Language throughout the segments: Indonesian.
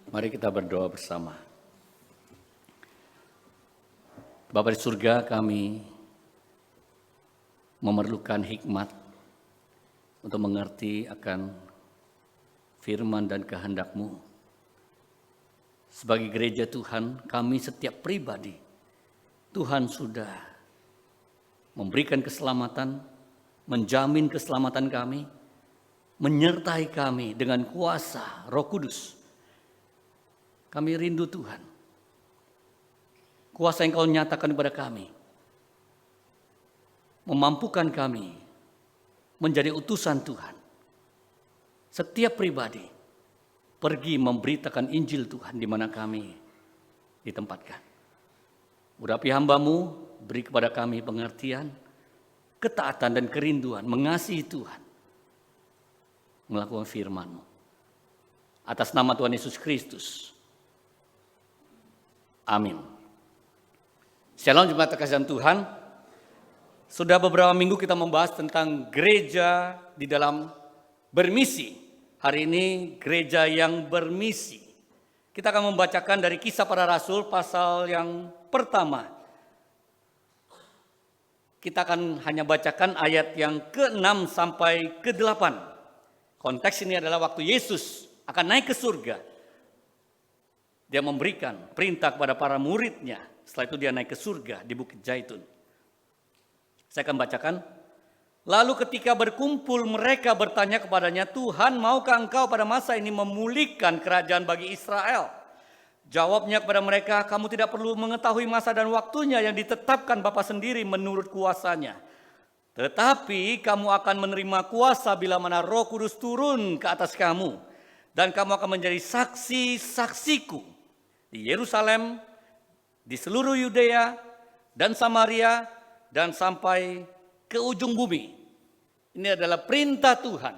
Mari kita berdoa bersama. Bapa di surga, kami memerlukan hikmat untuk mengerti akan firman dan kehendak-Mu. Sebagai gereja Tuhan, kami setiap pribadi, Tuhan sudah memberikan keselamatan, menjamin keselamatan kami, menyertai kami dengan kuasa Roh Kudus. Kami rindu Tuhan. Kuasa yang Kau nyatakan kepada kami, memampukan kami menjadi utusan Tuhan. Setiap pribadi pergi memberitakan Injil Tuhan di mana kami ditempatkan. Urapi hamba-Mu, beri kepada kami pengertian, ketaatan dan kerinduan, mengasihi Tuhan, melakukan firman-Mu. Atas nama Tuhan Yesus Kristus. Amin. Shalom jemaat kasih Tuhan. Sudah beberapa minggu kita membahas tentang gereja di dalam bermisi. Hari ini gereja yang bermisi. Kita akan membacakan dari Kisah Para Rasul pasal yang pertama. Kita akan hanya bacakan ayat yang ke-6 sampai ke-8. Konteks ini adalah waktu Yesus akan naik ke surga. Dia memberikan perintah kepada para muridnya. Setelah itu dia naik ke surga di Bukit Zaitun. Saya akan bacakan. Lalu ketika berkumpul mereka bertanya kepadanya, Tuhan, maukah engkau pada masa ini memulihkan kerajaan bagi Israel? Jawabnya kepada mereka, kamu tidak perlu mengetahui masa dan waktunya yang ditetapkan Bapa sendiri menurut kuasanya. Tetapi kamu akan menerima kuasa bila mana Roh Kudus turun ke atas kamu. Dan kamu akan menjadi saksi-saksiku di Yerusalem, di seluruh Yudea dan Samaria, dan sampai ke ujung bumi. Ini adalah perintah Tuhan,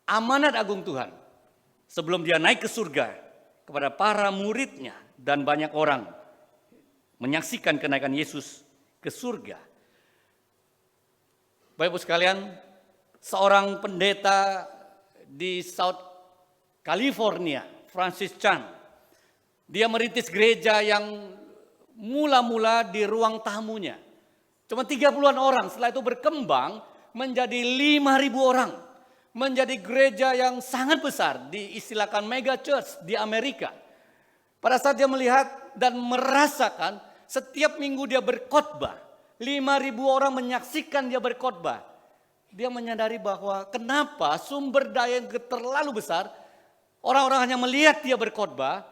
amanat agung Tuhan. Sebelum dia naik ke surga kepada para muridnya dan banyak orang menyaksikan kenaikan Yesus ke surga. Bapak Ibu sekalian, seorang pendeta di South California, Francis Chan, dia merintis gereja yang mula-mula di ruang tamunya. Cuma 30-an orang, setelah itu berkembang menjadi 5.000 orang. Menjadi gereja yang sangat besar, diistilahkan mega church di Amerika. Pada saat dia melihat dan merasakan setiap minggu dia berkhotbah, 5.000 orang menyaksikan dia berkhotbah. Dia menyadari bahwa kenapa sumber daya yang terlalu besar, orang-orang hanya melihat dia berkhotbah,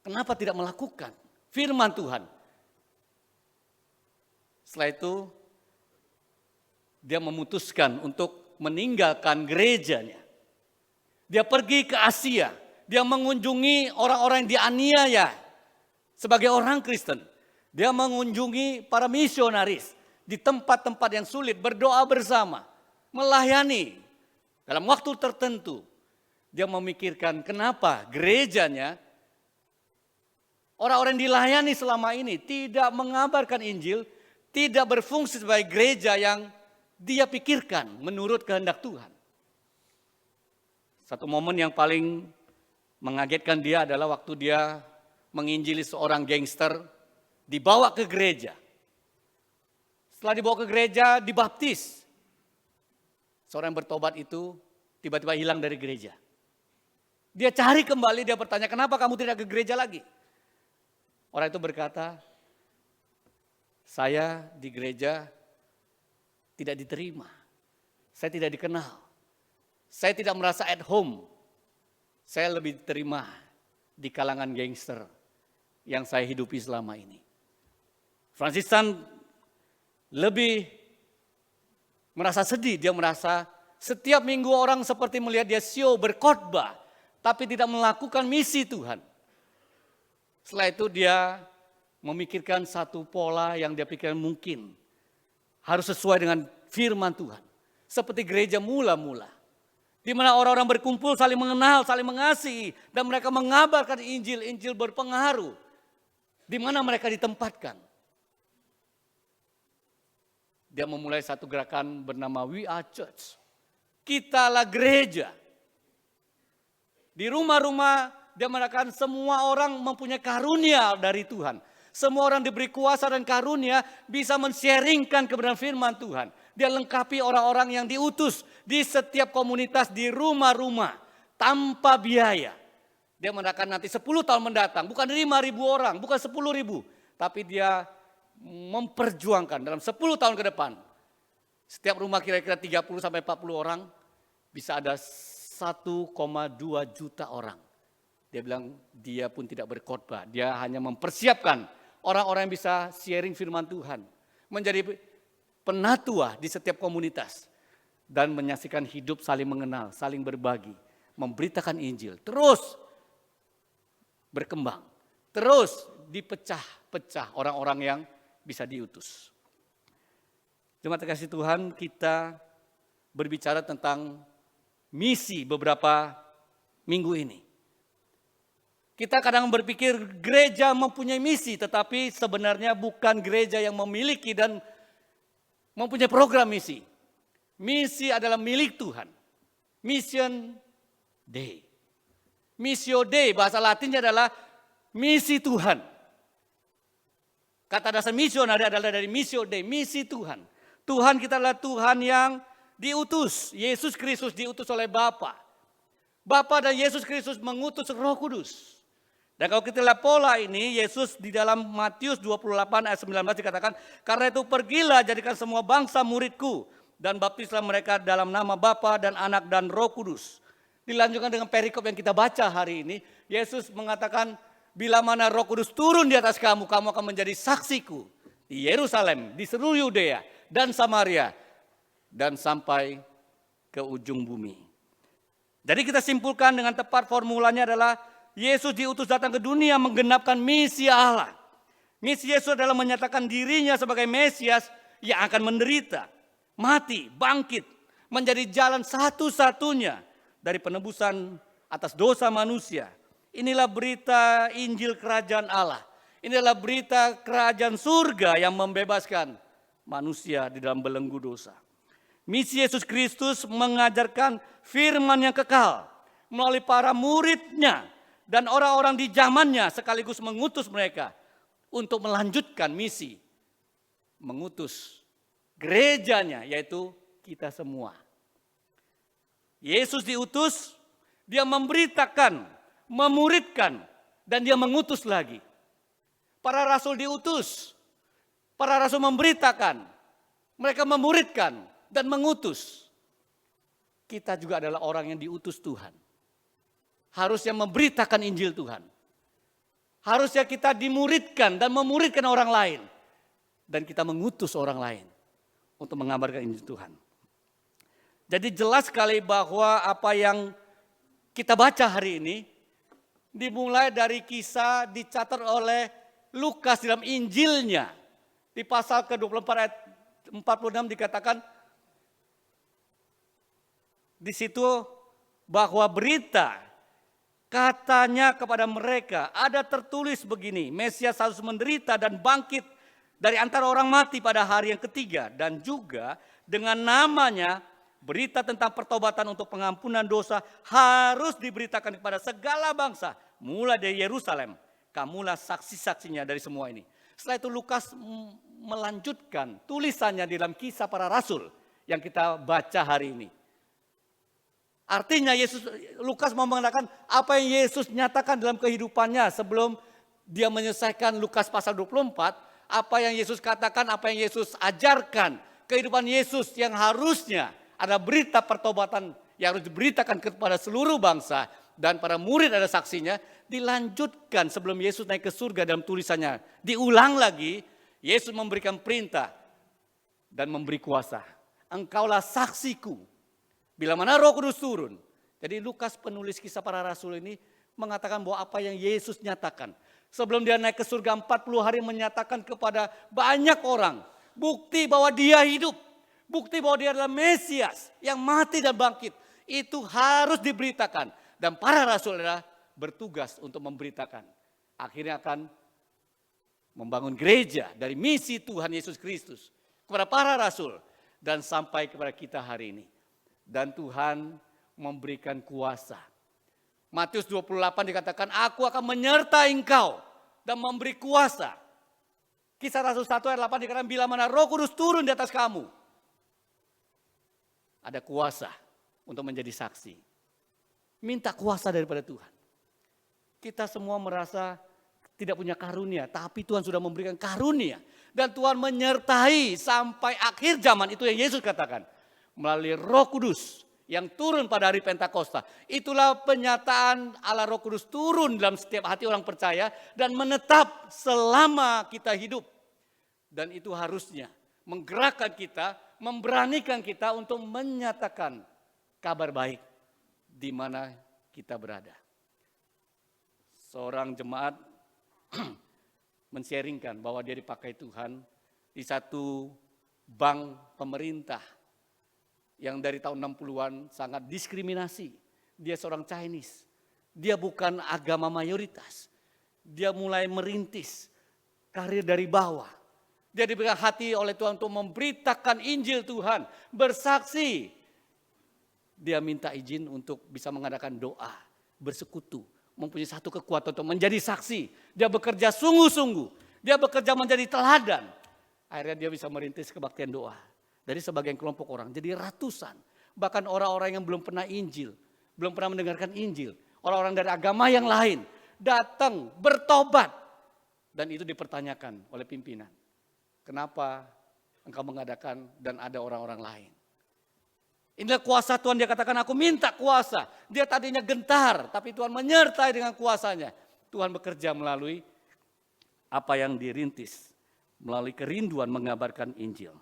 kenapa tidak melakukan firman Tuhan? Setelah itu, dia memutuskan untuk meninggalkan gerejanya. Dia pergi ke Asia. Dia mengunjungi orang-orang yang dianiaya sebagai orang Kristen. Dia mengunjungi para misionaris di tempat-tempat yang sulit, berdoa bersama, melayani. Dalam waktu tertentu, dia memikirkan kenapa gerejanya, orang-orang yang dilayani selama ini tidak mengabarkan Injil, tidak berfungsi sebagai gereja yang dia pikirkan menurut kehendak Tuhan. Satu momen yang paling mengagetkan dia adalah waktu dia menginjili seorang gangster, dibawa ke gereja. Setelah dibawa ke gereja, dibaptis. Seorang yang bertobat itu tiba-tiba hilang dari gereja. Dia cari kembali, dia bertanya, kenapa kamu tidak ke gereja lagi? Orang itu berkata, saya di gereja tidak diterima. Saya tidak dikenal. Saya tidak merasa at home. Saya lebih diterima di kalangan gangster yang saya hidupi selama ini. Francis Chan lebih merasa sedih. Dia merasa setiap minggu orang seperti melihat dia show berkhotbah, tapi tidak melakukan misi Tuhan. Setelah itu dia memikirkan satu pola yang dia pikirkan mungkin harus sesuai dengan firman Tuhan. Seperti gereja mula-mula. Di mana orang-orang berkumpul saling mengenal, saling mengasihi. Dan mereka mengabarkan Injil, Injil berpengaruh. Di mana mereka ditempatkan. Dia memulai satu gerakan bernama We Are Church. Kitalah gereja. Di rumah-rumah dia mengatakan semua orang mempunyai karunia dari Tuhan. Semua orang diberi kuasa dan karunia bisa men-sharingkan kebenaran firman Tuhan. Dia lengkapi orang-orang yang diutus di setiap komunitas, di rumah-rumah tanpa biaya. Dia mengatakan nanti 10 tahun mendatang, bukan 5.000 orang, bukan 10.000. Tapi dia memperjuangkan dalam 10 tahun ke depan. Setiap rumah kira-kira 30 sampai 40 orang bisa ada 1,2 juta orang. Dia bilang dia pun tidak berkhotbah, dia hanya mempersiapkan orang-orang yang bisa sharing firman Tuhan. Menjadi penatua di setiap komunitas. Dan menyaksikan hidup saling mengenal, saling berbagi. Memberitakan Injil, terus berkembang. Terus dipecah-pecah orang-orang yang bisa diutus. Jemaat kasih Tuhan, kita berbicara tentang misi beberapa minggu ini. Kita kadang berpikir gereja mempunyai misi, tetapi sebenarnya bukan gereja yang memiliki dan mempunyai program misi. Misi adalah milik Tuhan. Mission Dei. Missio Dei, bahasa Latinnya adalah misi Tuhan. Kata dasar misionari adalah dari Missio Dei, misi Tuhan. Tuhan kita adalah Tuhan yang diutus. Yesus Kristus diutus oleh Bapa. Bapa dan Yesus Kristus mengutus Roh Kudus. Dan kalau kita lihat pola ini, Yesus di dalam Matius 28 ayat 19 dikatakan, karena itu pergilah jadikan semua bangsa muridku dan baptislah mereka dalam nama Bapa dan Anak dan Roh Kudus. Dilanjutkan dengan perikop yang kita baca hari ini, Yesus mengatakan, bila mana Roh Kudus turun di atas kamu, kamu akan menjadi saksiku di Yerusalem, di seluruh Yudea dan Samaria dan sampai ke ujung bumi. Jadi kita simpulkan dengan tepat formulanya adalah Yesus diutus datang ke dunia menggenapkan misi Allah. Misi Yesus adalah menyatakan dirinya sebagai Mesias yang akan menderita, mati, bangkit, menjadi jalan satu-satunya dari penebusan atas dosa manusia. Inilah berita Injil Kerajaan Allah. Inilah berita kerajaan surga yang membebaskan manusia di dalam belenggu dosa. Misi Yesus Kristus mengajarkan firman yang kekal melalui para muridnya dan orang-orang di zamannya sekaligus mengutus mereka untuk melanjutkan misi. Mengutus gerejanya yaitu kita semua. Yesus diutus, dia memberitakan, memuridkan, dan dia mengutus lagi. Para rasul diutus, para rasul memberitakan, mereka memuridkan dan mengutus. Kita juga adalah orang yang diutus Tuhan. Harusnya memberitakan Injil Tuhan. Harusnya kita dimuridkan dan memuridkan orang lain. Dan kita mengutus orang lain untuk mengabarkan Injil Tuhan. Jadi jelas sekali bahwa apa yang kita baca hari ini dimulai dari kisah dicatat oleh Lukas dalam Injilnya. Di pasal ke-24 ayat 46 dikatakan di situ bahwa berita katanya kepada mereka ada tertulis begini, Mesias harus menderita dan bangkit dari antara orang mati pada hari yang ketiga. Dan juga dengan namanya berita tentang pertobatan untuk pengampunan dosa harus diberitakan kepada segala bangsa. Mulai dari Yerusalem, kamulah saksi-saksinya dari semua ini. Setelah itu Lukas melanjutkan tulisannya di dalam kisah para rasul yang kita baca hari ini. Artinya Lukas mau mengatakan apa yang Yesus nyatakan dalam kehidupannya sebelum dia menyelesaikan Lukas pasal 24. Apa yang Yesus katakan, apa yang Yesus ajarkan. Kehidupan Yesus yang harusnya ada berita pertobatan yang harus diberitakan kepada seluruh bangsa. Dan para murid ada saksinya. Dilanjutkan sebelum Yesus naik ke surga dalam tulisannya. Diulang lagi, Yesus memberikan perintah dan memberi kuasa. Engkaulah saksiku. Bila mana Roh Kudus turun. Jadi Lukas penulis kisah para rasul ini mengatakan bahwa apa yang Yesus nyatakan. Sebelum dia naik ke surga 40 hari menyatakan kepada banyak orang. Bukti bahwa dia hidup. Bukti bahwa dia adalah Mesias yang mati dan bangkit. Itu harus diberitakan. Dan para rasul adalah bertugas untuk memberitakan. Akhirnya akan membangun gereja dari misi Tuhan Yesus Kristus. Kepada para rasul. Dan sampai kepada kita hari ini. Dan Tuhan memberikan kuasa Matius 28 dikatakan, aku akan menyertai engkau dan memberi kuasa. Kisah Rasul 1 ayat 8 dikatakan, bila mana Roh Kudus turun di atas kamu, ada kuasa untuk menjadi saksi. Minta kuasa daripada Tuhan. Kita semua merasa tidak punya karunia, tapi Tuhan sudah memberikan karunia. Dan Tuhan menyertai sampai akhir zaman, itu yang Yesus katakan. Melalui Roh Kudus yang turun pada hari Pentakosta. Itulah penyataan Allah Roh Kudus turun dalam setiap hati orang percaya dan menetap selama kita hidup. Dan itu harusnya menggerakkan kita, memberanikan kita untuk menyatakan kabar baik di mana kita berada. Seorang jemaat men-sharingkan bahwa dia dipakai Tuhan di satu bank pemerintah yang dari tahun 60-an sangat diskriminasi. Dia seorang Chinese. Dia bukan agama mayoritas. Dia mulai merintis karir dari bawah. Dia diberikan hati oleh Tuhan untuk memberitakan Injil Tuhan, bersaksi. Dia minta izin untuk bisa mengadakan doa, bersekutu, mempunyai satu kekuatan untuk menjadi saksi. Dia bekerja sungguh-sungguh, dia bekerja menjadi teladan. Akhirnya dia bisa merintis kebaktian doa. Dari sebagian kelompok orang jadi ratusan. Bahkan orang-orang yang belum pernah Injil, belum pernah mendengarkan Injil. Orang-orang dari agama yang lain datang bertobat. Dan itu dipertanyakan oleh pimpinan. Kenapa engkau mengadakan dan ada orang-orang lain? Inilah kuasa Tuhan, dia katakan aku minta kuasa. Dia tadinya gentar, tapi Tuhan menyertai dengan kuasanya. Tuhan bekerja melalui apa yang dirintis. Melalui kerinduan mengabarkan Injil.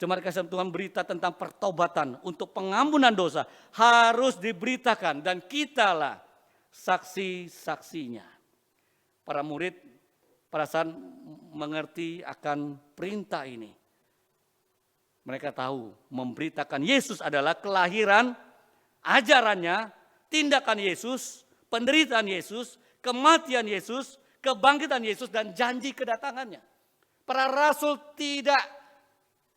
Jemaat kasih Tuhan, berita tentang pertobatan untuk pengampunan dosa harus diberitakan. Dan kitalah saksi-saksinya. Para murid perasaan mengerti akan perintah ini. Mereka tahu memberitakan Yesus adalah kelahiran, ajarannya, tindakan Yesus, penderitaan Yesus, kematian Yesus, kebangkitan Yesus, dan janji kedatangannya. Para rasul tidak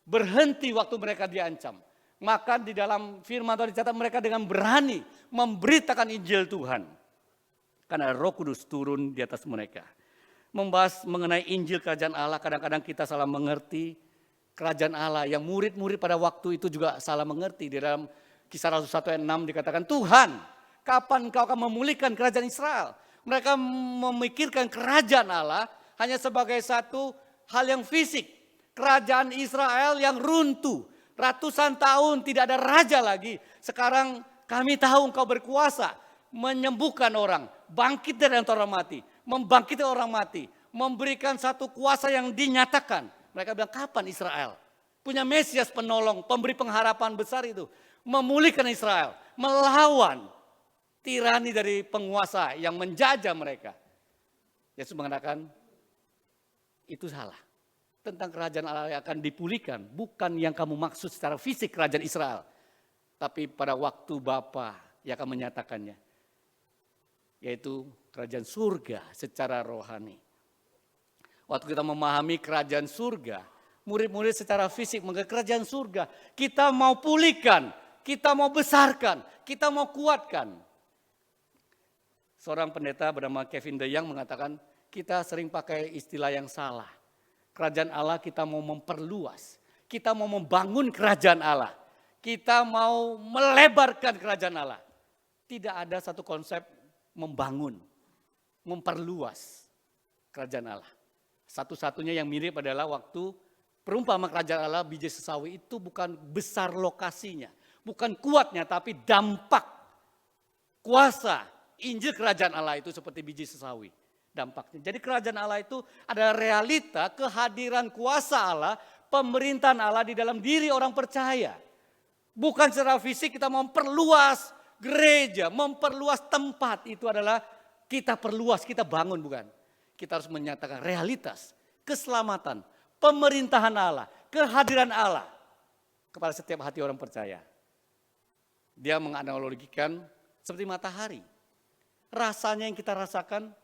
berhenti waktu mereka diancam. Maka di dalam firman Tuhan dicatat mereka dengan berani memberitakan Injil Tuhan. Karena Roh Kudus turun di atas mereka. Membahas mengenai Injil Kerajaan Allah, kadang-kadang kita salah mengerti Kerajaan Allah yang murid-murid pada waktu itu juga salah mengerti. Di dalam Kisah Rasul 1 ayat 6 dikatakan, Tuhan, kapan engkau akan memulihkan kerajaan Israel? Mereka memikirkan kerajaan Allah hanya sebagai satu hal yang fisik. Kerajaan Israel yang runtuh. Ratusan tahun tidak ada raja lagi. Sekarang kami tahu engkau berkuasa. Menyembuhkan orang. Bangkit dari antara orang mati. Membangkiti orang mati. Memberikan satu kuasa yang dinyatakan. Mereka bilang, kapan Israel punya Mesias penolong, pemberi pengharapan besar itu. Memulihkan Israel. Melawan tirani dari penguasa yang menjajah mereka. Yesus mengatakan, itu salah. Tentang kerajaan Allah yang akan dipulihkan. Bukan yang kamu maksud secara fisik kerajaan Israel. Tapi pada waktu Bapa yang akan menyatakannya. Yaitu kerajaan surga secara rohani. Waktu kita memahami kerajaan surga. Murid-murid secara fisik mengenai kerajaan surga. Kita mau pulihkan. Kita mau besarkan. Kita mau kuatkan. Seorang pendeta bernama Kevin DeYoung mengatakan. Kita sering pakai istilah yang salah. Kerajaan Allah kita mau memperluas. Kita mau membangun kerajaan Allah. Kita mau melebarkan kerajaan Allah. Tidak ada satu konsep membangun, memperluas kerajaan Allah. Satu-satunya yang mirip adalah waktu perumpamaan kerajaan Allah biji sesawi itu bukan besar lokasinya. Bukan kuatnya tapi dampak kuasa Injil kerajaan Allah itu seperti biji sesawi. Dampaknya. Jadi kerajaan Allah itu adalah realita kehadiran kuasa Allah, pemerintahan Allah di dalam diri orang percaya. Bukan secara fisik kita memperluas gereja, memperluas tempat. Itu adalah kita perluas, kita bangun bukan. Kita harus menyatakan realitas, keselamatan, pemerintahan Allah, kehadiran Allah kepada setiap hati orang percaya. Dia menganalogikan seperti matahari. Rasanya yang kita rasakan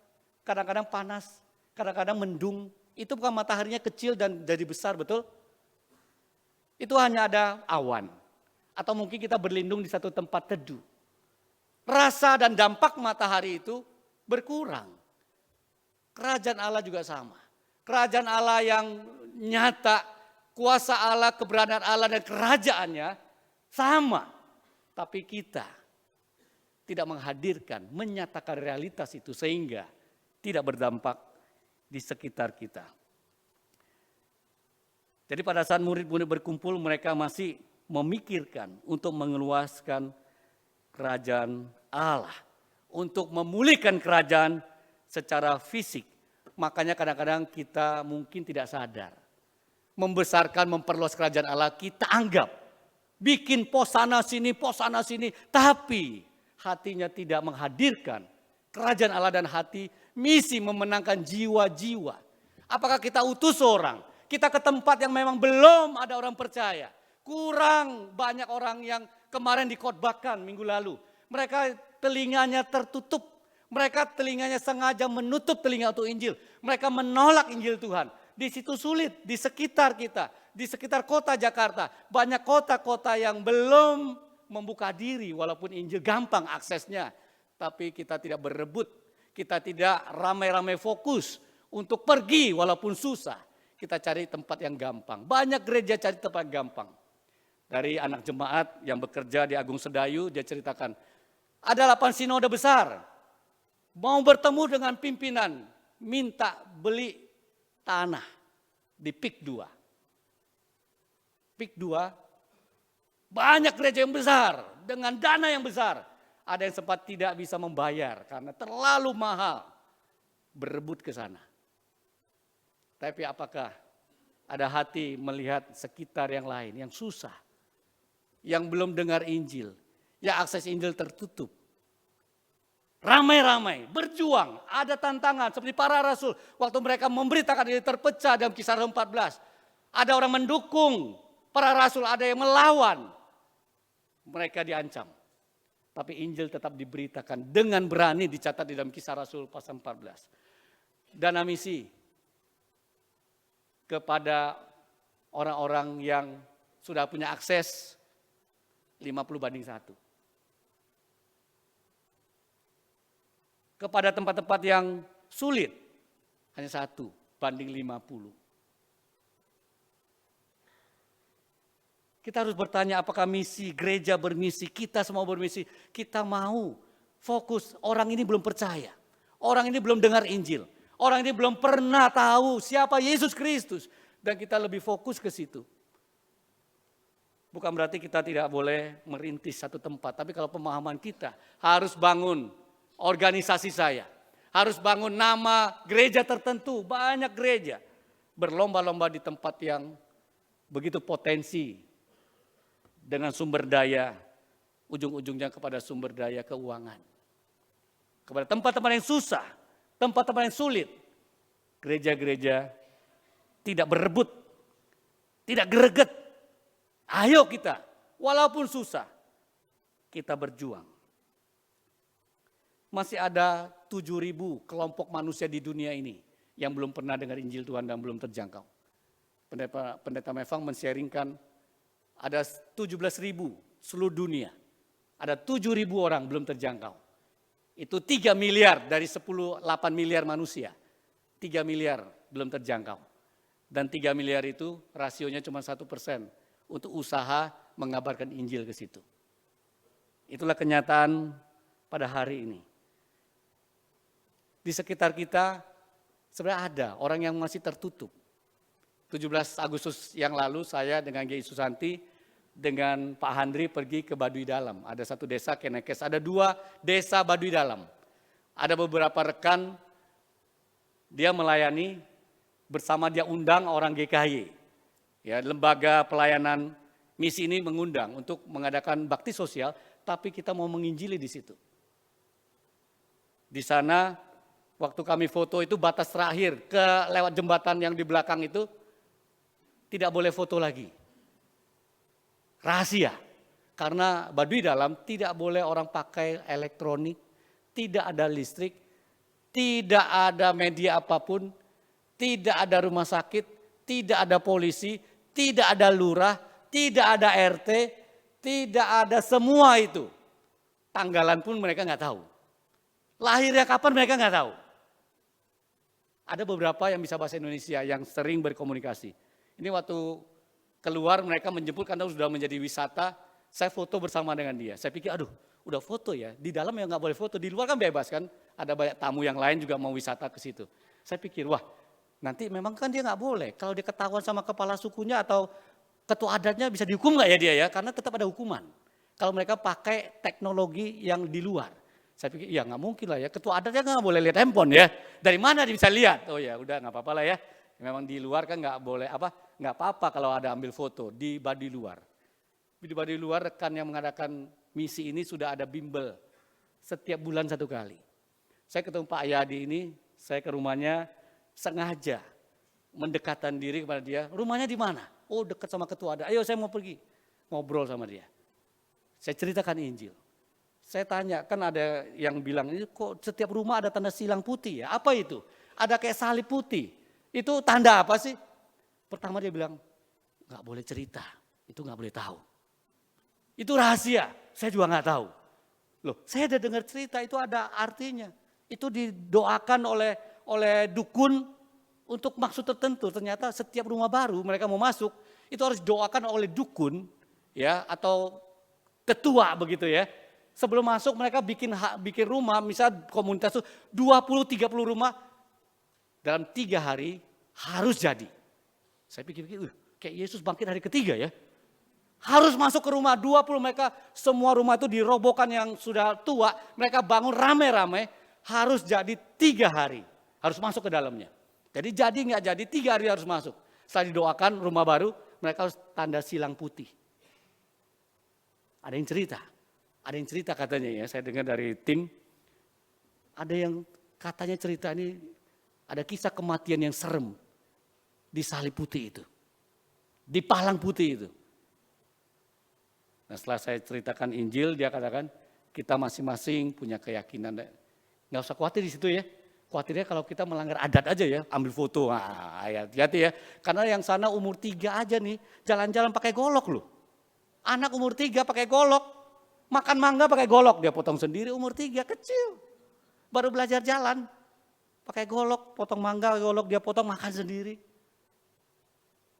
kadang-kadang panas, kadang-kadang mendung. Itu bukan mataharinya kecil dan jadi besar, betul? Itu hanya ada awan. Atau mungkin kita berlindung di satu tempat teduh. rasa dan dampak matahari itu berkurang. Kerajaan Allah juga sama. Kerajaan Allah yang nyata, kuasa Allah, keberadaan Allah dan kerajaannya sama. Tapi kita tidak menghadirkan, menyatakan realitas itu sehingga tidak berdampak di sekitar kita. Jadi pada saat murid-murid berkumpul, mereka masih memikirkan untuk mengeluaskan kerajaan Allah. Untuk memulihkan kerajaan secara fisik. Makanya kadang-kadang kita mungkin tidak sadar. Membesarkan, memperluas kerajaan Allah, kita anggap. Bikin pos sana sini. Tapi hatinya tidak menghadirkan kerajaan Allah dan hati misi memenangkan jiwa-jiwa. Apakah kita utus orang? Kita ke tempat yang memang belum ada orang percaya. Kurang banyak orang yang kemarin dikhotbahkan minggu lalu. Mereka telinganya tertutup. Mereka telinganya sengaja menutup telinga untuk Injil. Mereka menolak Injil Tuhan. Di situ sulit, di sekitar kita. Di sekitar kota Jakarta. Banyak kota-kota yang belum membuka diri walaupun Injil gampang aksesnya. Tapi kita tidak berebut. Kita tidak ramai-ramai fokus untuk pergi walaupun susah. Kita cari tempat yang gampang. Banyak gereja cari tempat gampang. Dari anak jemaat yang bekerja di Agung Sedayu, dia ceritakan, ada 8 sinode besar. Mau bertemu dengan pimpinan, minta beli tanah di PIK 2. PIK 2, banyak gereja yang besar, dengan dana yang besar. Ada yang sempat tidak bisa membayar karena terlalu mahal. Berebut ke sana. Tapi apakah ada hati melihat sekitar yang lain, yang susah, yang belum dengar Injil, yang akses Injil tertutup. Ramai-ramai, berjuang, ada tantangan seperti para rasul. Waktu mereka memberitakan ini terpecah dalam Kisah 14. Ada orang mendukung para rasul, ada yang melawan. Mereka diancam. Tapi Injil tetap diberitakan dengan berani, dicatat di dalam Kisah Rasul pasal 14. Dana misi kepada orang-orang yang sudah punya akses 50:1. Kepada tempat-tempat yang sulit hanya 1:50. Kita harus bertanya apakah misi gereja bermisi, kita semua bermisi, kita mau fokus. Orang ini belum percaya, orang ini belum dengar Injil, orang ini belum pernah tahu siapa Yesus Kristus. Dan kita lebih fokus ke situ. Bukan berarti kita tidak boleh merintis satu tempat. Tapi kalau pemahaman kita harus bangun organisasi saya. Harus bangun nama gereja tertentu. Banyak gereja berlomba-lomba di tempat yang begitu potensi. Dengan sumber daya. Ujung-ujungnya kepada sumber daya keuangan. Kepada tempat-tempat yang susah. Tempat-tempat yang sulit. Gereja-gereja tidak berebut, tidak greget. Ayo kita, walaupun susah, kita berjuang. Masih ada 7.000 kelompok manusia di dunia ini yang belum pernah dengar Injil Tuhan dan belum terjangkau. Pendeta Mevang men-sharingkan ada 17.000 seluruh dunia. Ada 7.000 orang belum terjangkau. Itu 3 miliar dari 8 miliar manusia. 3 miliar belum terjangkau. Dan 3 miliar itu rasionya cuma 1% untuk usaha mengabarkan Injil ke situ. Itulah kenyataan pada hari ini. Di sekitar kita sebenarnya ada orang yang masih tertutup. 17 Agustus yang lalu saya dengan G.I. Susanti dengan Pak Handri pergi ke Baduy Dalam. Ada satu desa Kenekes, ada 2 desa Baduy Dalam. Ada beberapa rekan dia melayani bersama, dia undang orang GKY. Ya, lembaga pelayanan misi ini mengundang untuk mengadakan bakti sosial, tapi kita mau menginjili di situ. Di sana waktu kami foto itu batas terakhir ke lewat jembatan yang di belakang itu tidak boleh foto lagi. Rahasia. Karena Baduy Dalam tidak boleh orang pakai elektronik, tidak ada listrik, tidak ada media apapun. Tidak ada rumah sakit, tidak ada polisi, tidak ada lurah, tidak ada RT, tidak ada semua itu. Tanggalan pun mereka nggak tahu. Lahirnya kapan mereka nggak tahu. Ada beberapa yang bisa bahasa Indonesia yang sering berkomunikasi. Ini waktu keluar mereka menjemput karena sudah menjadi wisata. Saya foto bersama dengan dia. Saya pikir aduh udah foto ya. Di dalam ya nggak boleh foto. Di luar kan bebas kan. Ada banyak tamu yang lain juga mau wisata ke situ. Saya pikir wah nanti memang kan dia nggak boleh. Kalau dia ketahuan sama kepala sukunya atau ketua adatnya bisa dihukum nggak ya dia ya. Karena tetap ada hukuman. Kalau mereka pakai teknologi yang di luar. Saya pikir ya nggak mungkin lah ya. Ketua adatnya nggak boleh lihat handphone ya. Dari mana dia bisa lihat? Oh ya udah nggak apa-apa lah ya. Memang di luar kan nggak boleh nggak apa-apa kalau ada ambil foto di luar. Di luar rekan yang mengadakan misi ini sudah ada bimbel setiap bulan 1 kali. Saya ketemu Pak Ayadi ini, saya ke rumahnya sengaja mendekatkan diri kepada dia. Rumahnya di mana? Oh dekat sama ketua adat. Ayo saya mau pergi ngobrol sama dia. Saya ceritakan Injil. Saya tanya, kan ada yang bilang, ini kok setiap rumah ada tanda silang putih ya? Apa itu? Ada kayak salib putih. Itu tanda apa sih? Pertama dia bilang, nggak boleh cerita. Itu nggak boleh tahu. Itu rahasia, saya juga nggak tahu. Loh, saya udah dengar cerita itu ada artinya. Itu didoakan oleh dukun untuk maksud tertentu. Ternyata setiap rumah baru mereka mau masuk, itu harus didoakan oleh dukun ya atau ketua begitu ya. Sebelum masuk mereka bikin rumah, misal komunitas itu 20-30 rumah dalam 3 hari harus jadi. Saya pikir-pikir, kayak Yesus bangkit hari ketiga ya. Harus masuk ke rumah 20 mereka, semua rumah itu dirobohkan yang sudah tua, mereka bangun rame-rame, harus jadi 3 hari, harus masuk ke dalamnya. Jadi nggak jadi 3 hari harus masuk. Setelah didoakan rumah baru, mereka harus tanda silang putih. Ada yang cerita katanya ya, saya dengar dari tim, ada yang katanya cerita ini, ada kisah kematian yang serem di salib putih itu, di palang putih itu. Nah setelah saya ceritakan Injil, dia katakan kita masing-masing punya keyakinan, nggak usah khawatir di situ ya. Khawatirnya kalau kita melanggar adat aja ya, ambil foto, hati-hati ya. Karena yang sana umur 3 aja nih, jalan-jalan pakai golok loh. Anak umur 3 pakai golok, makan mangga pakai golok, dia potong sendiri umur 3, kecil. Baru belajar jalan, pakai golok, potong mangga, golok dia potong makan sendiri.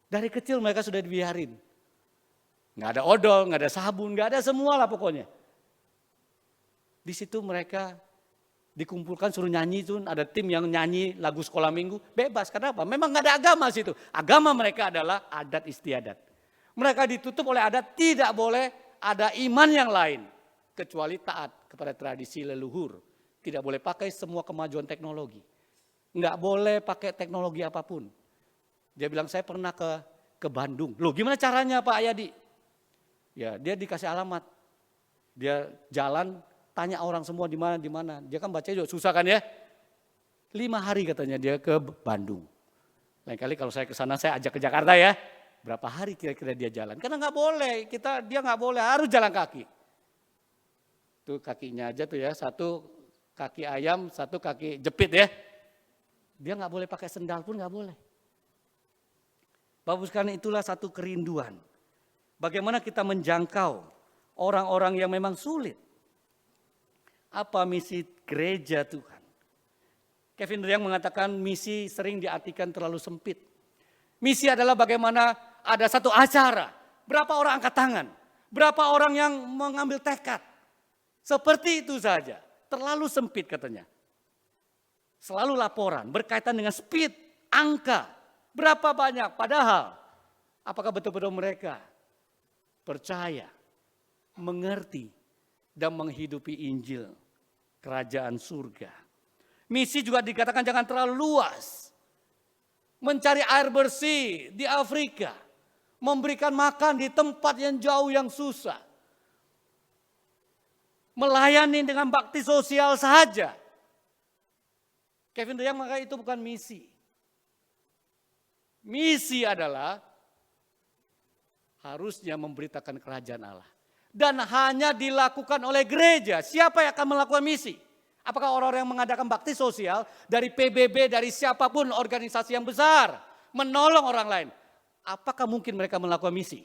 Dari kecil mereka sudah dibiarin. Nggak ada odol, nggak ada sabun, nggak ada semua lah pokoknya. Di situ mereka dikumpulkan suruh nyanyi itu, ada tim yang nyanyi lagu sekolah minggu, bebas. Karena apa? Memang nggak ada agama situ. Agama mereka adalah adat istiadat. Mereka ditutup oleh adat, tidak boleh ada iman yang lain. Kecuali taat kepada tradisi leluhur. Tidak boleh pakai semua kemajuan teknologi. Nggak boleh pakai teknologi apapun. Dia bilang saya pernah ke Bandung. Loh gimana caranya Pak Ayadi? Ya dia dikasih alamat. Dia jalan, tanya orang semua di mana. Dia kan baca juga susah kan ya. 5 hari katanya dia ke Bandung. Lain kali kalau saya ke sana saya ajak ke Jakarta ya. Berapa hari kira-kira dia jalan? Karena nggak boleh, dia nggak boleh, harus jalan kaki. Tuh kakinya aja tuh ya, 1 kaki ayam, 1 kaki jepit ya. Dia nggak boleh pakai sendal pun nggak boleh. Bapak sekalian itulah satu kerinduan. Bagaimana kita menjangkau orang-orang yang memang sulit. Apa misi gereja Tuhan? Kevin DeYoung mengatakan misi sering diartikan terlalu sempit. Misi adalah bagaimana ada satu acara, berapa orang angkat tangan, berapa orang yang mengambil tekad. Seperti itu saja, terlalu sempit katanya. Selalu laporan berkaitan dengan speed, angka, berapa banyak. Padahal, apakah betul-betul mereka percaya, mengerti, dan menghidupi Injil kerajaan surga. Misi juga dikatakan jangan terlalu luas. Mencari air bersih di Afrika. Memberikan makan di tempat yang jauh yang susah. Melayani dengan bakti sosial saja. Kevin DeYoung maka itu bukan misi. Misi adalah harusnya memberitakan kerajaan Allah. Dan hanya dilakukan oleh gereja. Siapa yang akan melakukan misi? Apakah orang-orang yang mengadakan bakti sosial dari PBB, dari siapapun organisasi yang besar. Menolong orang lain. Apakah mungkin mereka melakukan misi?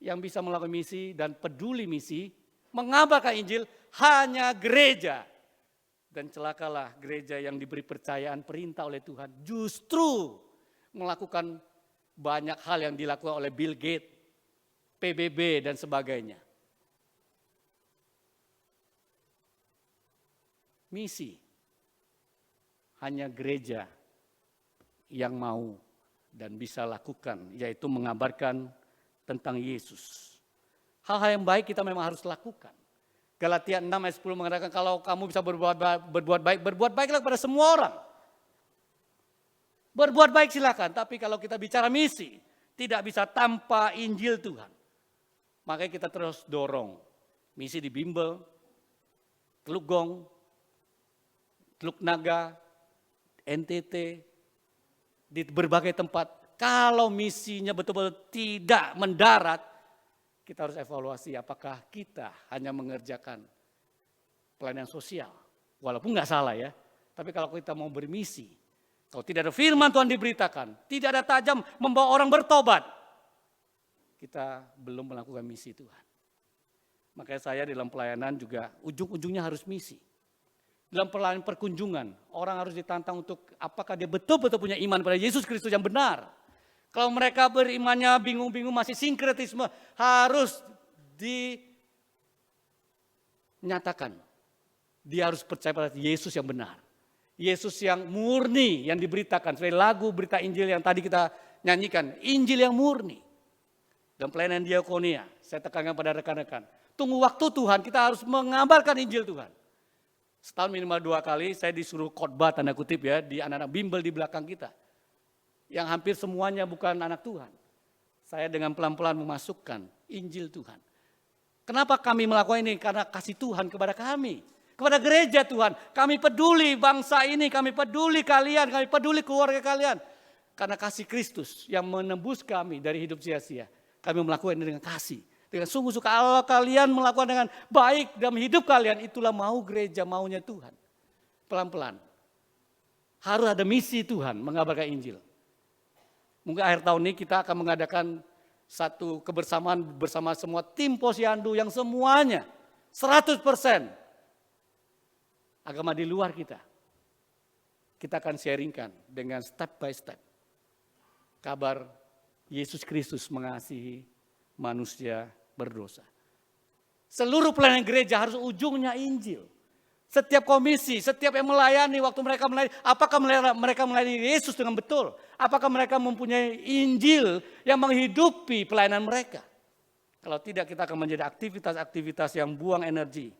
Yang bisa melakukan misi dan peduli misi, mengabarkan Injil hanya gereja. Dan celakalah gereja yang diberi percayaan perintah oleh Tuhan justru melakukan banyak hal yang dilakukan oleh Bill Gates, PBB dan sebagainya. Misi hanya gereja yang mau dan bisa lakukan, yaitu mengabarkan tentang Yesus. Hal-hal yang baik kita memang harus lakukan. Galatia 6 ayat 10 mengatakan kalau kamu bisa berbuat baik, berbuat baiklah kepada semua orang. Berbuat baik silakan, tapi kalau kita bicara misi, tidak bisa tanpa Injil Tuhan. Makanya kita terus dorong. Misi di Bimbel, Teluk Gong, Teluk Naga, NTT, di berbagai tempat. Kalau misinya betul-betul tidak mendarat, kita harus evaluasi apakah kita hanya mengerjakan pelayanan sosial. Walaupun nggak salah ya, tapi kalau kita mau bermisi, kalau tidak ada firman Tuhan diberitakan, tidak ada tajam membawa orang bertobat, kita belum melakukan misi Tuhan. Makanya saya dalam pelayanan juga ujung-ujungnya harus misi. Dalam pelayanan perkunjungan, orang harus ditantang untuk apakah dia betul-betul punya iman pada Yesus Kristus yang benar. Kalau mereka berimannya bingung-bingung masih sinkretisme, harus dinyatakan. Dia harus percaya pada Yesus yang benar. Yesus yang murni yang diberitakan. Seperti lagu berita Injil yang tadi kita nyanyikan. Injil yang murni. Dan pelayanan diakonia, saya tekankan pada rekan-rekan. Tunggu waktu Tuhan, kita harus mengabarkan Injil Tuhan. Setahun minimal 2 kali saya disuruh khotbah tanda kutip ya di anak-anak bimbel di belakang kita. Yang hampir semuanya bukan anak Tuhan. Saya dengan pelan-pelan memasukkan Injil Tuhan. Kenapa kami melakukan ini? Karena kasih Tuhan kepada kami. Kepada gereja Tuhan. Kami peduli bangsa ini, kami peduli kalian, kami peduli keluarga kalian. Karena kasih Kristus yang menembus kami dari hidup sia-sia. Kami melakukan ini dengan kasih. Dengan sungguh-sungguh kalau kalian melakukan dengan baik dalam hidup kalian, itulah mau gereja, maunya Tuhan. Pelan-pelan. Harus ada misi Tuhan mengabarkan Injil. Mungkin akhir tahun ini kita akan mengadakan satu kebersamaan bersama semua tim Posyandu yang semuanya 100% agama di luar kita. Kita akan sharingkan dengan step by step kabar Yesus Kristus mengasihi manusia berdosa. Seluruh pelayanan gereja harus ujungnya Injil. Setiap komisi, setiap yang melayani, waktu mereka melayani, apakah mereka melayani Yesus dengan betul? Apakah mereka mempunyai Injil yang menghidupi pelayanan mereka? Kalau tidak, kita akan menjadi aktivitas-aktivitas yang buang energi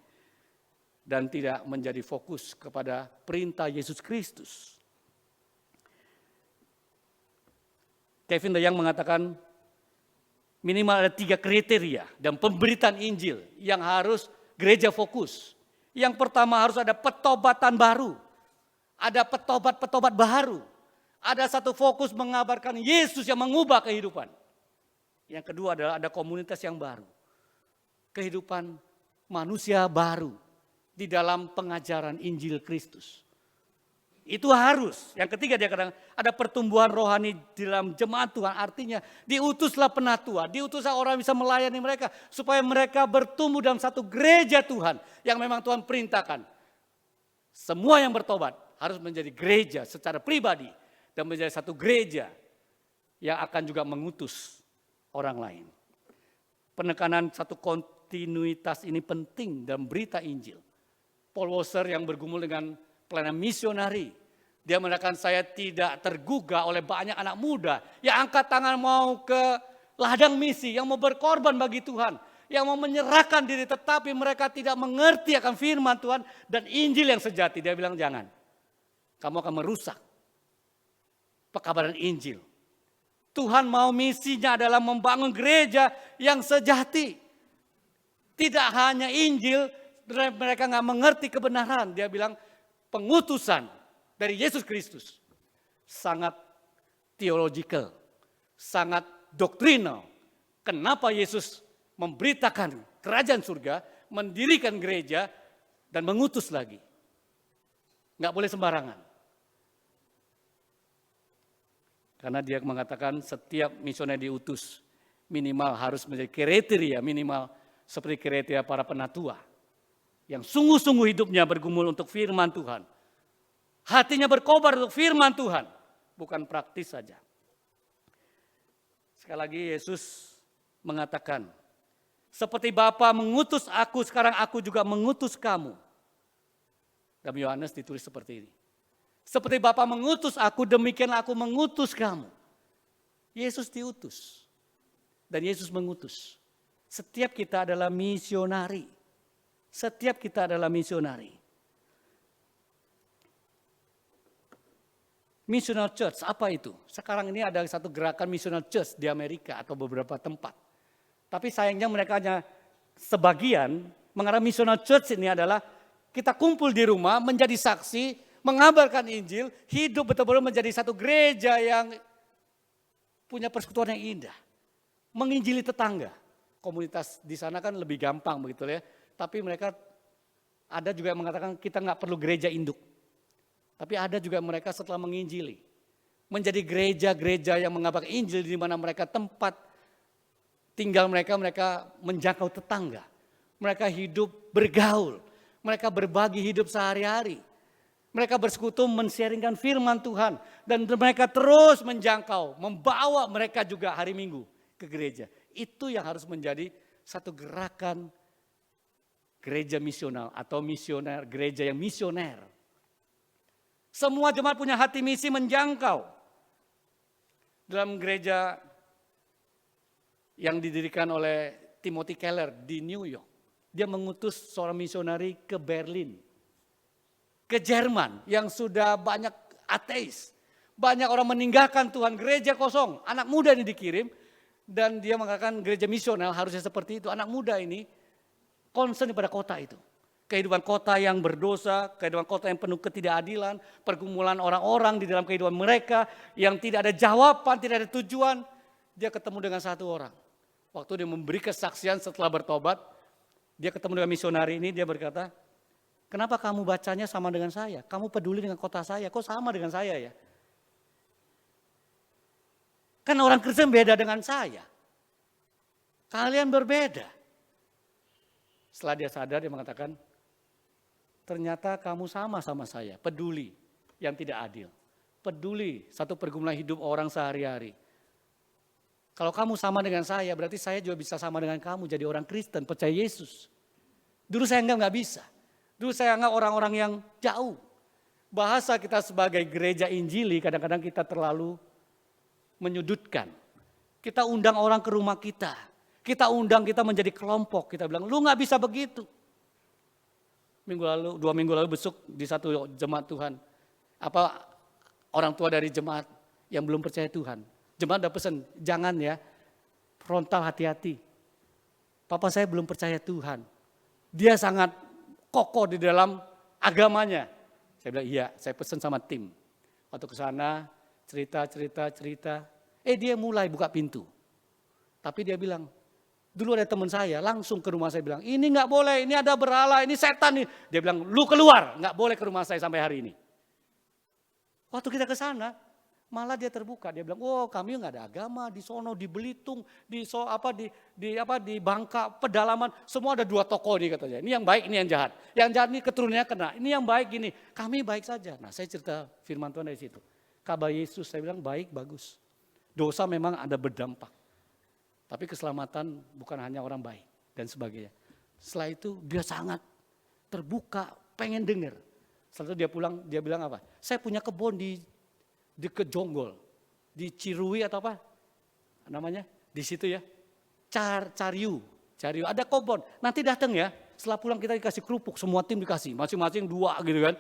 dan tidak menjadi fokus kepada perintah Yesus Kristus. Kevin DeYoung mengatakan minimal ada 3 kriteria dan pemberitaan Injil yang harus gereja fokus. Yang pertama harus ada petobatan baru. Ada petobat-petobat baru. Ada satu fokus mengabarkan Yesus yang mengubah kehidupan. Yang kedua adalah ada komunitas yang baru. Kehidupan manusia baru di dalam pengajaran Injil Kristus. Itu harus. Yang ketiga dia katakan ada pertumbuhan rohani di dalam jemaat Tuhan. Artinya diutuslah penatua, diutuslah orang yang bisa melayani mereka. Supaya mereka bertumbuh dalam satu gereja Tuhan yang memang Tuhan perintahkan. Semua yang bertobat harus menjadi gereja secara pribadi. Dan menjadi satu gereja yang akan juga mengutus orang lain. Penekanan satu kontinuitas ini penting dalam berita Injil. Paul Washer yang bergumul dengan pelayanan misionari. Dia mengatakan saya tidak tergugah oleh banyak anak muda yang angkat tangan mau ke ladang misi, yang mau berkorban bagi Tuhan, yang mau menyerahkan diri tetapi mereka tidak mengerti akan firman Tuhan dan Injil yang sejati. Dia bilang jangan, kamu akan merusak pekabaran Injil. Tuhan mau misinya adalah membangun gereja yang sejati. Tidak hanya Injil, mereka nggak mengerti kebenaran. Dia bilang pengutusan dari Yesus Kristus sangat theological, sangat doktrinal. Kenapa Yesus memberitakan kerajaan surga, mendirikan gereja, dan mengutus lagi. Nggak boleh sembarangan. Karena dia mengatakan setiap misioner diutus minimal harus menjadi kriteria minimal seperti kriteria para penatua yang sungguh-sungguh hidupnya bergumul untuk firman Tuhan. Hatinya berkobar untuk firman Tuhan, bukan praktis saja. Sekali lagi Yesus mengatakan, seperti Bapa mengutus aku, sekarang aku juga mengutus kamu. Dalam Yohanes ditulis seperti ini. Seperti Bapa mengutus aku, demikian aku mengutus kamu. Yesus diutus. Dan Yesus mengutus. Setiap kita adalah misionari. Setiap kita adalah misionari. Missional Church, apa itu? Sekarang ini ada satu gerakan Missional Church di Amerika atau beberapa tempat. Tapi sayangnya mereka hanya sebagian mengarah Missional Church ini adalah kita kumpul di rumah menjadi saksi, mengabarkan Injil, hidup betul-betul menjadi satu gereja yang punya persekutuan yang indah. Menginjili tetangga. Komunitas di sana kan lebih gampang begitu ya. Tapi mereka ada juga yang mengatakan kita nggak perlu gereja induk. Tapi ada juga mereka setelah menginjili. Menjadi gereja-gereja yang mengabarkan Injil di mana mereka tempat tinggal mereka menjangkau tetangga. Mereka hidup bergaul. Mereka berbagi hidup sehari-hari. Mereka bersekutu men-sharingkan firman Tuhan. Dan mereka terus menjangkau, membawa mereka juga hari Minggu ke gereja. Itu yang harus menjadi satu gerakan gereja misional atau misioner, gereja yang misioner. Semua jemaat punya hati misi menjangkau. Dalam gereja yang didirikan oleh Timothy Keller di New York, dia mengutus seorang misionari ke Berlin, ke Jerman yang sudah banyak ateis. Banyak orang meninggalkan Tuhan, gereja kosong. Anak muda ini dikirim dan dia mengatakan gereja misional harusnya seperti itu. Anak muda ini concern pada kota itu. Kehidupan kota yang berdosa, kehidupan kota yang penuh ketidakadilan, pergumulan orang-orang di dalam kehidupan mereka yang tidak ada jawaban, tidak ada tujuan. Dia ketemu dengan satu orang. Waktu dia memberi kesaksian setelah bertobat, dia ketemu dengan misionari ini, dia berkata, kenapa kamu bacanya sama dengan saya? Kamu peduli dengan kota saya, kok sama dengan saya ya? Kan orang Kristen beda dengan saya. Kalian berbeda. Setelah dia sadar, dia mengatakan, ternyata kamu sama saya, peduli yang tidak adil. Peduli satu pergumulan hidup orang sehari-hari. Kalau kamu sama dengan saya, berarti saya juga bisa sama dengan kamu jadi orang Kristen, percaya Yesus. Dulu saya nggak bisa. Dulu saya anggap orang-orang yang jauh. Bahasa kita sebagai gereja Injili kadang-kadang kita terlalu menyudutkan. Kita undang orang ke rumah kita. Kita undang kita menjadi kelompok. Kita bilang, lu nggak bisa begitu. 2 minggu lalu besuk di satu jemaat Tuhan. Orang tua dari jemaat yang belum percaya Tuhan. Jemaat udah pesan, jangan ya, frontal hati-hati. Papa saya belum percaya Tuhan. Dia sangat kokoh di dalam agamanya. Saya bilang, iya, saya pesan sama tim. Waktu ke sana, cerita. Dia mulai buka pintu. Tapi dia bilang, dulu ada teman saya langsung ke rumah saya bilang, ini nggak boleh, ini ada berhala, ini setan nih. Dia bilang, lu keluar, nggak boleh ke rumah saya sampai hari ini. Waktu kita ke sana, malah dia terbuka. Dia bilang, oh kami nggak ada agama di sono, di Belitung, di Bangka, pedalaman, semua ada 2 toko nih katanya. Ini yang baik, ini yang jahat. Yang jahat ini keturunannya kena, ini yang baik gini. Kami baik saja. Nah saya cerita firman Tuhan dari situ. Kabar Yesus, saya bilang baik, bagus. Dosa memang ada berdampak. Tapi keselamatan bukan hanya orang baik dan sebagainya. Setelah itu dia sangat terbuka, pengen dengar. Setelah itu dia pulang, dia bilang apa? Saya punya kebun di dekat Jonggol, di Cirui atau apa namanya? Di situ ya. Cariu, ada kebun. Nanti datang ya. Setelah pulang kita dikasih kerupuk, semua tim dikasih, masing-masing 2 gitu kan.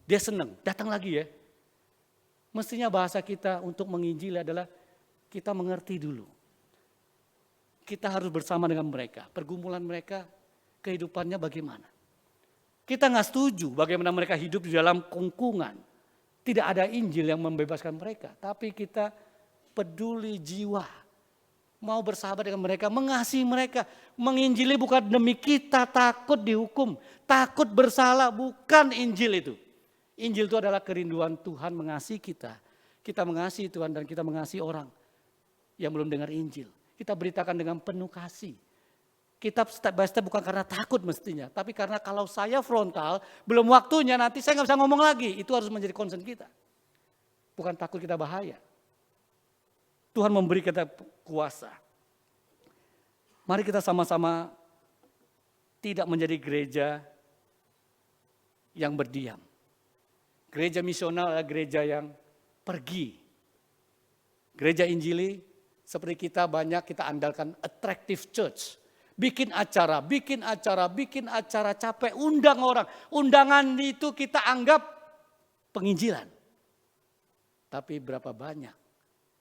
Dia senang, datang lagi ya. Mestinya bahasa kita untuk menginjili adalah kita mengerti dulu. Kita harus bersama dengan mereka. Pergumulan mereka, kehidupannya bagaimana. Kita nggak setuju bagaimana mereka hidup di dalam kungkungan. Tidak ada Injil yang membebaskan mereka. Tapi kita peduli jiwa. Mau bersahabat dengan mereka, mengasihi mereka. Menginjili bukan demi kita takut dihukum. Takut bersalah, bukan Injil itu. Injil itu adalah kerinduan Tuhan mengasihi kita. Kita mengasihi Tuhan dan kita mengasihi orang yang belum dengar Injil. Kita beritakan dengan penuh kasih. Kita step by step bukan karena takut mestinya, tapi karena kalau saya frontal, belum waktunya nanti saya nggak bisa ngomong lagi. Itu harus menjadi concern kita. Bukan takut kita bahaya. Tuhan memberi kita kuasa. Mari kita sama-sama tidak menjadi gereja yang berdiam. Gereja misional adalah gereja yang pergi. Gereja Injili seperti kita banyak kita andalkan attractive church. Bikin acara, capek, undang orang. Undangan itu kita anggap penginjilan. Tapi berapa banyak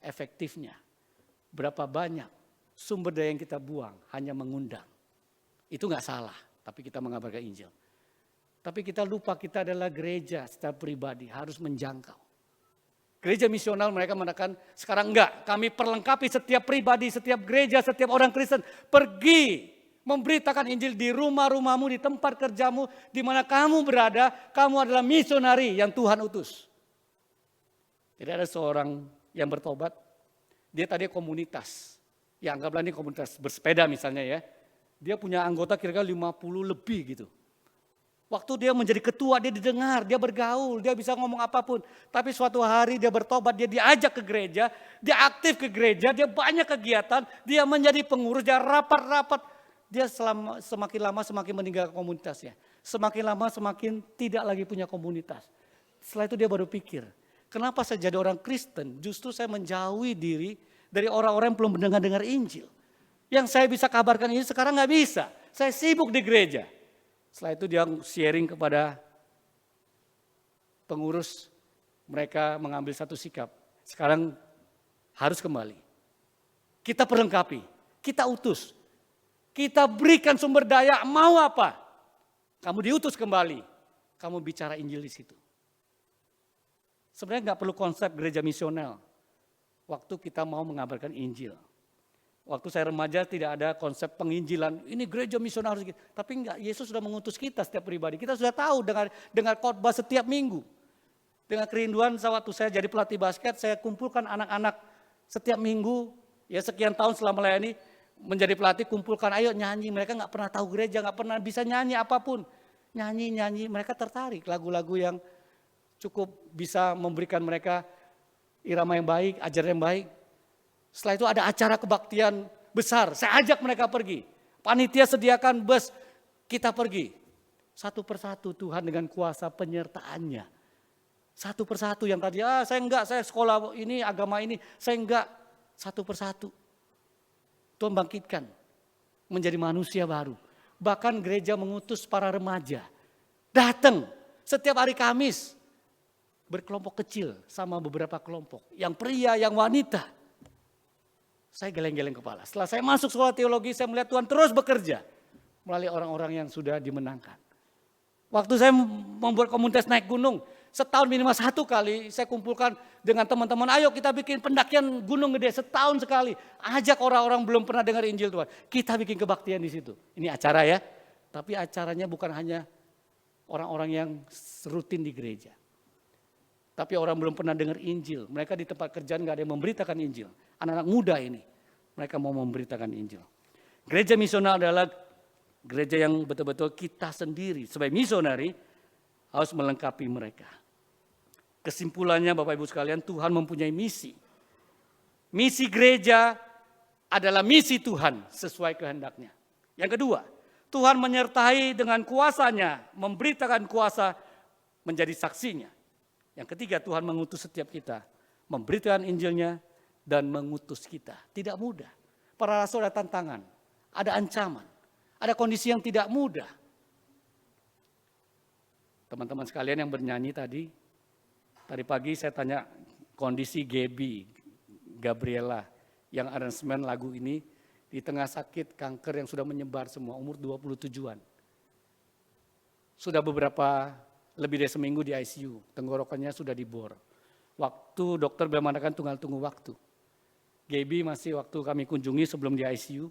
efektifnya? Berapa banyak sumber daya yang kita buang hanya mengundang? Itu nggak salah, tapi kita mengabarkan Injil. Tapi kita lupa kita adalah gereja secara pribadi, harus menjangkau. Gereja misional mereka mengatakan, sekarang enggak, kami perlengkapi setiap pribadi, setiap gereja, setiap orang Kristen. Pergi memberitakan Injil di rumah-rumahmu, di tempat kerjamu, di mana kamu berada, kamu adalah misionari yang Tuhan utus. Tidak ada seorang yang bertobat, dia tadi komunitas. Ya anggaplah ini komunitas bersepeda misalnya ya. Dia punya anggota kira-kira 50 lebih gitu. Waktu dia menjadi ketua, dia didengar, dia bergaul, dia bisa ngomong apapun. Tapi suatu hari dia bertobat, dia diajak ke gereja, dia aktif ke gereja, dia banyak kegiatan, dia menjadi pengurus, dia rapat-rapat. Dia semakin lama semakin meninggalkan komunitasnya. Semakin lama semakin tidak lagi punya komunitas. Setelah itu dia baru pikir, kenapa saya jadi orang Kristen, justru saya menjauhi diri dari orang-orang yang belum mendengar Injil. Yang saya bisa kabarkan ini sekarang nggak bisa, saya sibuk di gereja. Setelah itu dia sharing kepada pengurus, mereka mengambil satu sikap. Sekarang harus kembali. Kita perlengkapi, kita utus. Kita berikan sumber daya, mau apa? Kamu diutus kembali, kamu bicara Injil di situ. Sebenarnya nggak perlu konsep gereja misional. Waktu kita mau mengabarkan Injil. Waktu saya remaja tidak ada konsep penginjilan, ini gereja misional harus gitu. Tapi enggak, Yesus sudah mengutus kita setiap pribadi. Kita sudah tahu dengan khotbah setiap minggu. Dengan kerinduan waktu saya jadi pelatih basket, saya kumpulkan anak-anak setiap minggu, ya sekian tahun setelah melayani, menjadi pelatih kumpulkan, ayo nyanyi. Mereka nggak pernah tahu gereja, nggak pernah bisa nyanyi apapun. Nyanyi, mereka tertarik lagu-lagu yang cukup bisa memberikan mereka irama yang baik, ajaran yang baik. Setelah itu ada acara kebaktian besar, saya ajak mereka pergi. Panitia sediakan bus, kita pergi. Satu persatu Tuhan dengan kuasa penyertaannya. Satu persatu yang tadi, saya sekolah ini, agama ini, saya enggak. Satu persatu. Tuhan bangkitkan, menjadi manusia baru. Bahkan gereja mengutus para remaja. Datang setiap hari Kamis, berkelompok kecil sama beberapa kelompok. Yang pria, yang wanita. Saya geleng-geleng kepala. Setelah saya masuk sekolah teologi, saya melihat Tuhan terus bekerja melalui orang-orang yang sudah dimenangkan. Waktu saya membuat komunitas naik gunung, setahun minimal 1 kali saya kumpulkan dengan teman-teman, ayo kita bikin pendakian gunung gede setahun sekali. Ajak orang-orang belum pernah dengar Injil Tuhan. Kita bikin kebaktian di situ. Ini acara ya, tapi acaranya bukan hanya orang-orang yang rutin di gereja. Tapi orang belum pernah dengar Injil. Mereka di tempat kerjaan gak ada yang memberitakan Injil. Anak-anak muda ini, mereka mau memberitakan Injil. Gereja misional adalah gereja yang betul-betul kita sendiri sebagai misionari harus melengkapi mereka. Kesimpulannya Bapak Ibu sekalian, Tuhan mempunyai misi. Misi gereja adalah misi Tuhan sesuai kehendaknya. Yang kedua, Tuhan menyertai dengan kuasanya, memberitakan kuasa menjadi saksinya. Yang ketiga, Tuhan mengutus setiap kita, memberitakan Injilnya dan mengutus kita. Tidak mudah. Para rasul ada tantangan, ada ancaman, ada kondisi yang tidak mudah. Teman-teman sekalian yang bernyanyi tadi pagi saya tanya kondisi Gabriela yang aransemen lagu ini di tengah sakit kanker yang sudah menyebar semua, umur 27-an. Sudah lebih dari seminggu di ICU, tenggorokannya sudah dibor. Waktu dokter bilang mengatakan tinggal tunggu waktu. Gaby masih waktu kami kunjungi sebelum di ICU,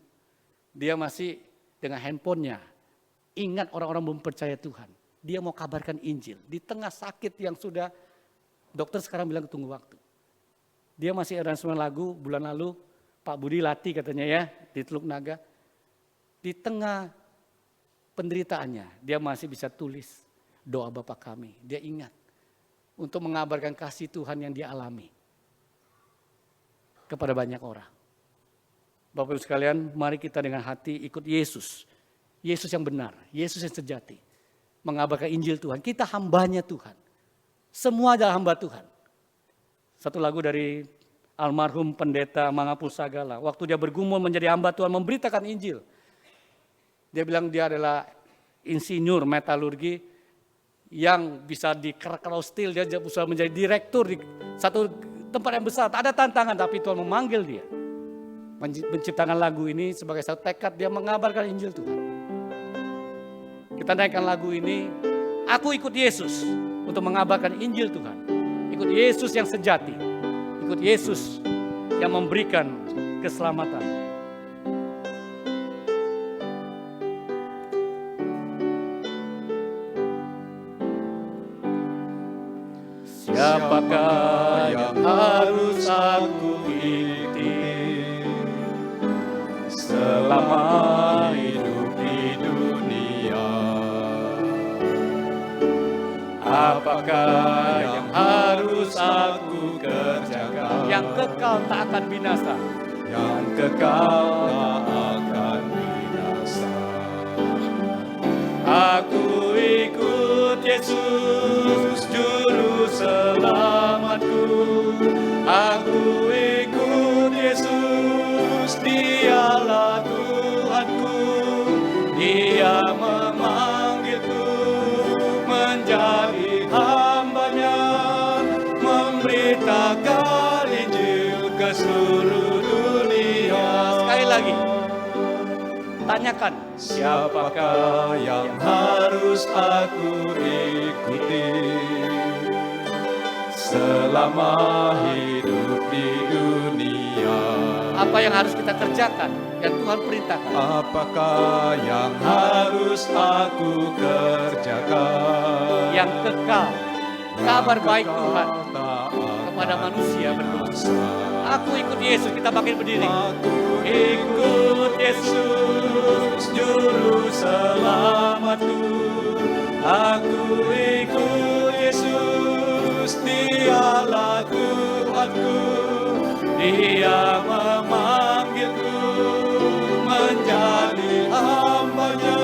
dia masih dengan handphonenya. Ingat orang-orang belum percaya Tuhan. Dia mau kabarkan Injil. Di tengah sakit yang sudah, dokter sekarang bilang tunggu waktu. Dia masih aransemen lagu bulan lalu, Pak Budi latih katanya ya, di Teluk Naga. di tengah penderitaannya, dia masih bisa tulis doa Bapa kami. Dia ingat untuk mengabarkan kasih Tuhan yang dia alami kepada banyak orang. Bapak Ibu sekalian, mari kita dengan hati ikut Yesus. Yesus yang benar, Yesus yang sejati. Mengabarkan Injil Tuhan, kita hambanya Tuhan. Semua adalah hamba Tuhan. Satu lagu dari almarhum pendeta Mangapul Sagala. Waktu dia bergumul menjadi hamba Tuhan, memberitakan Injil. Dia bilang dia adalah insinyur metalurgi yang bisa di Krakatau Steel. Dia bisa menjadi direktur di satu tempat yang besar. Ada tantangan, tapi Tuhan memanggil dia. Menciptakan lagu ini sebagai satu tekad dia mengabarkan Injil Tuhan. Kita naikkan lagu ini, aku ikut Yesus untuk mengabarkan Injil Tuhan. Ikut Yesus yang sejati, ikut Yesus yang memberikan keselamatan. Siapakah yang harus aku ikuti selama hidup di dunia? Apakah yang harus aku kerjakan? Yang kekal tak akan binasa. Yang kekal tak akan binasa. Aku ikut Yesus, juru selamatku. Aku ikut Yesus, Dialah Tuhanku. Dia memanggilku menjadi hamba-Nya, memberitakan Injil ke seluruh dunia. Sekali lagi, tanyakan, siapakah yang harus aku ikuti selama hidup di dunia? Apa yang harus kita kerjakan yang Tuhan perintahkan? Apakah yang harus aku kerjakan? Yang kekal, kabar baik Tuhan kepada manusia berdosa. Aku ikut Yesus, kita bangkit berdiri. Aku ikut Yesus, juru selamatku. Aku ikut Yesus, Dialah Tuhanku. Dia memanggilku menjadi hamba-Nya,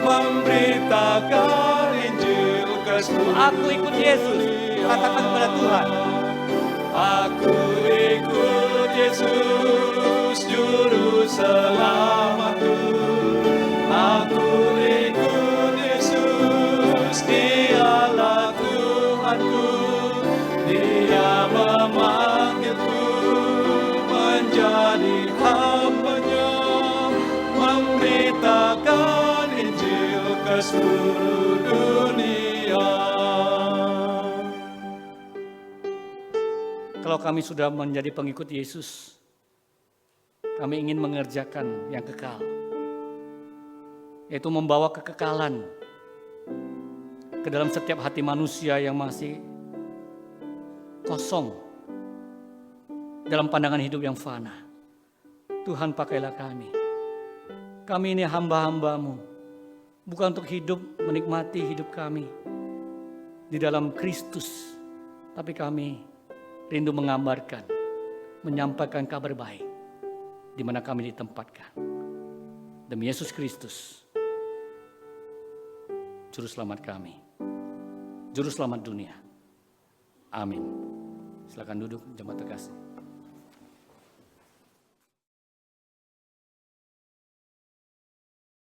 memberitakan Injil ke seluruh. Aku ikut Yesus, katakan kepada Tuhan. Aku ikut Yesus, juru selamatku. Aku ikut Yesus, Dialah Tuhanku. Dia memanggilku menjadi hamba-Nya, memberitakan Injil ke seluruh dunia. Kalau kami sudah menjadi pengikut Yesus, kami ingin mengerjakan yang kekal, yaitu membawa kekekalan ke dalam setiap hati manusia yang masih kosong dalam pandangan hidup yang fana. Tuhan, pakailah kami. Kami ini hamba-hamba-Mu, bukan untuk hidup menikmati hidup kami di dalam Kristus, tapi kami rindu mengabarkan, menyampaikan kabar baik di mana kami ditempatkan. Demi Yesus Kristus, Juru Selamat kami, Juru Selamat dunia. Amin. Silakan duduk, jemaat terkasih.